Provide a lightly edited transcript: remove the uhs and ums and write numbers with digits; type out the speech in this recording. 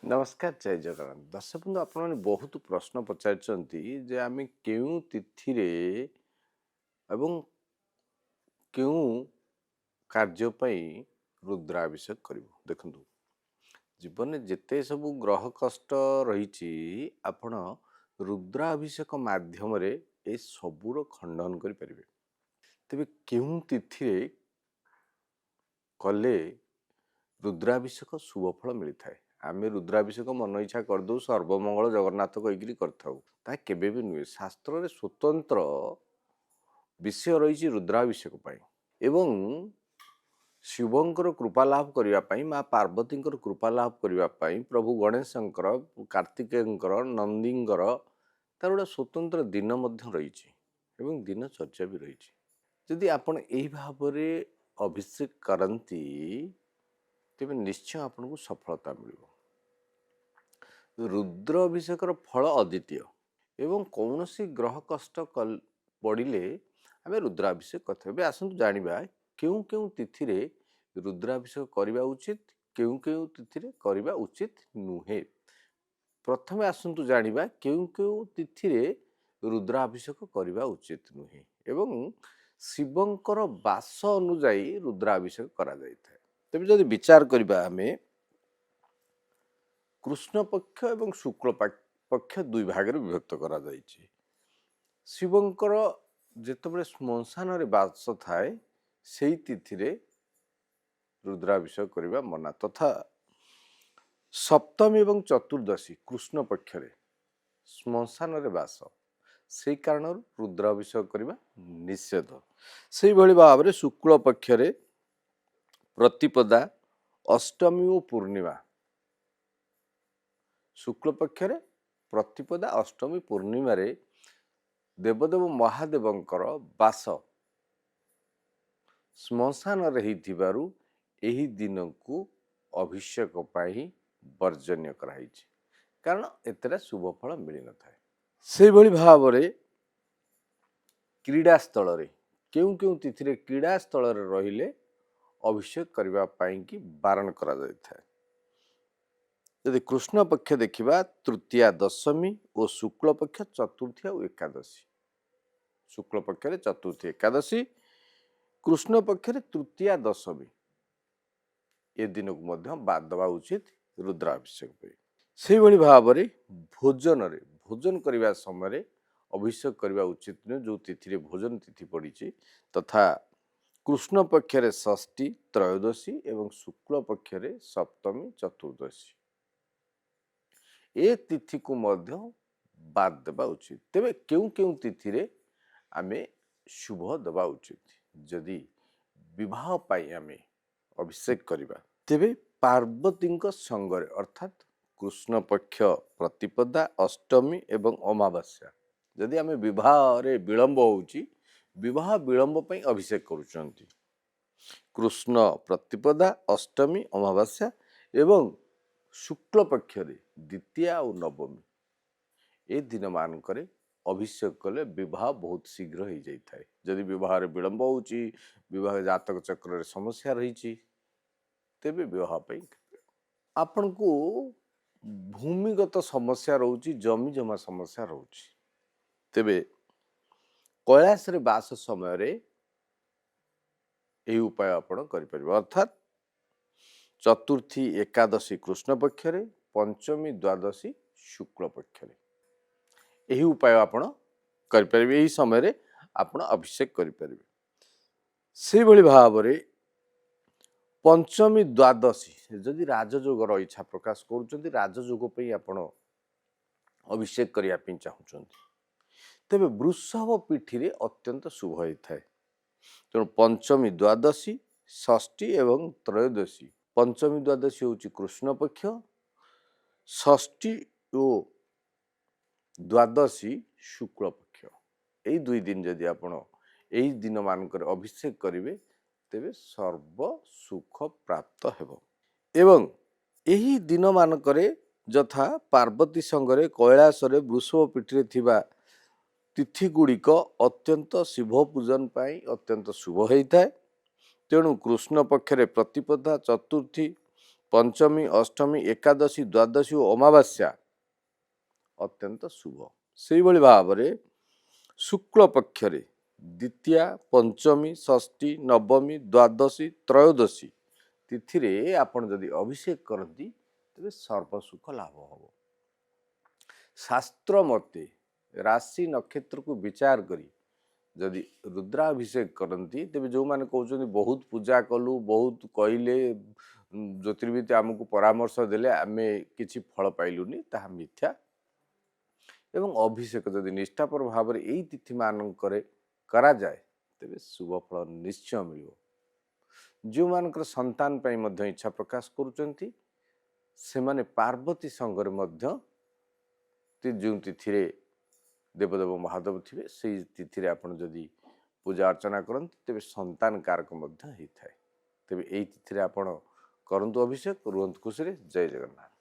नमस्कार जय जगन्नाथ दर्शक बंधु आपने बहुत प्रश्न पचारिଛନ୍ତି जे आम केउ तिथि रे एवं केउ कार्य पई रुद्राभिषेक करिवो देखंतु जीवन में जेते सब ग्रह कष्ट रही आपण रुद्राभिषेक माध्यम रे ए सबूर खंडन करि परिबे तेबे केउ तिथि रे कले रुद्राभिषेक शुभ फल मिलता है आम रुद्राभिषेक मन इच्छा करदे सर्वमंगल जगन्नाथ कहीकि कर केबे भी नुहे शास्त्र रे स्वतंत्र विषय रही रुद्राभिषेक पाई एवं शिवंकर कृपा लाभ करने माँ पार्वती कृपा लाभ करने प्रभु गणेशंकर कार्तिकेयंकर नंदींकर तार गोटे स्वतंत्र दिन रही दिनचर्या भी रही जदि आपण यही भाव अभिषेक करती तेज निश्चय आपन को सफलता मिल रुद्र अभिषेकर फल अद्वितीय एवं कौन सी ग्रह कष्ट पड़े आम रुद्राभिषेक करते आसतु जाना क्यों क्यों तिथि रे रुद्राभिषेक करवा उचित क्यों क्यों तिथि रे करवा उचित नुहे प्रथम आसतु जाना क्यों क्यों तिथि रे रुद्राभिषेक करवा उचित नुहे एवं शिवंकर बास अनुजाई रुद्राभिषेक करा जायଥାଏ तेज जदि विचार करबा आमे कृष्ण पक्ष एवं शुक्ल पक्ष दुई भाग में विभक्त करा जायछि शिवंकर जेतबेले श्मशान रे बास थाए सेई तिथि रे रुद्राभिषेक करबा मना तथा सप्तमी एवं चतुर्दशी कृष्ण पक्ष रे श्मशान रे बास से कारण रुद्राभिषेक करबा निषेध से भली भाव रे शुक्ल पक्ष रे प्रतिपदा अष्टमी और पूर्णिमा शुक्ल पक्ष रे प्रतिपदा अष्टमी पूर्णिमा रे देवदेव महादेवंकर बास श्मशान रही एही दिन को अभिषेक पाई वर्जन्य कराई कारण एतरा शुभ फल मिल न थाए से भली भाव रे क्रीड़ा स्थल रे क्यों क्यों तिथि रे क्रीड़ा स्थल रे रहिले अभिषेक करबा पाई की बारण करा जाय थाए यदि कृष्ण पक्ष देखिबा तृतीया दशमी और शुक्ल पक्ष चतुर्थी और एकादशी शुक्ल पक्ष रे चतुर्थी एकादशी कृष्ण पक्ष रे तृतीया दशमी ए दिन को मध्य बाद दबा उचित रुद्राभिषेक पे से भली भाव रे भोजन करबा समय रे अभिषेक करबा उचित न जो तिथि रे भोजन तिथि पड़ी तथा कृष्ण पक्ष रे षष्ठी त्रयोदशी एवं शुक्ल पक्ष रे सप्तमी चतुर्दशी ए तिथि को मध्य बाद देवा उचित तेबे क्यों क्यों तिथि रे आमे शुभ देवा उचित जदि विवाह पाई आमे अभिषेक करिबा तेबे पार्वती संगरे अर्थात कृष्ण पक्ष प्रतिपदा अष्टमी एवं अमावास्या जदि आमे विवाह रे विलंब होउची विवाह विलंब पई अभिषेक करूचंती कृष्ण प्रतिपदा अष्टमी अमावास्या एवं शुक्ल पक्ष द्वितीया और नवमी ए दिन मानक अभिषेक कले विवाह बहुत शीघ्र हो जाए जदि विवाह विलंब होची विवाह जातक चक्र समस्या रही तेबे विवाह आपण को भूमिगत समस्या रोची जमी जमा समस्या रोची तेबे कैलाश रे बास समय रे यही उपाय आपण करि अर्थात चतुर्थी एकादशी कृष्ण पक्ष रे पंचमी द्वादशी शुक्ल पक्ष रे यही उपाय आपण करि यही समय रे आपण अभिषेक करि से भली भाव रे पंचमी द्वादशी जदि राजयोग इच्छा प्रकाश करुचंती राजयोग पे आपण अभिषेक करिया पे चाहूचंती तेबे वृषभ पीठी रे अत्यंत शुभ होता है तेणु पंचमी द्वादशी षष्ठी एवं त्रयोदशी पंचमी द्वादशी होची कृष्ण पक्ष षष्ठी और द्वादशी शुक्ल पक्ष यही दुई दिन जदि आपण यही दिन मानक अभिषेक करिवे तेबे सर्व सुख प्राप्त हेबो एवं यही दिन मानक यथा पार्वती संगरे कैलाश रे वृषभ पीठी रे थिबा तिथि गुड़िक अत्यंत शिव पूजन पाई अत्यंत शुभ होता है तेणु कृष्ण पक्ष प्रतिपदा चतुर्थी पंचमी अष्टमी एकादशी द्वादशी और अमावास्या अत्यंत शुभ। से भाव में शुक्ल पक्षरे द्वितीया पंचमी षष्ठी नवमी द्वादशी त्रयोदशी तिथि रे आपण जदि अभिषेक करती तेरे सर्वसुख लाभ हम। शास्त्र मते राशि नक्षत्र को विचार करी जदि रुद्राभिषेक करती तेज जो मैंने कहते बहुत पूजा कलु बहुत कहले ज्योतिर्विद आमको परामर्श देले आमे किछि फल पाइलुनी ताहा मिथ्या। एवं अभिषेक जदि निष्ठापर भाव में यही तिथि मानक करा जाए तेरे शुभ फल निश्चय मिल। जो मानकर संतान पाई मध्य इच्छा प्रकाश करुचंती से माने पार्वती संगरे मध्य जो तिथि रे देवदेव महादेव थे से तिथि रे आपण जदि पूजा अर्चना करते तेरे संतान कारक मध्य होता है। तेरे यही तिथि रे आपण करंतु अभिषेक रुहंतु खुशी। जय जगन्नाथ।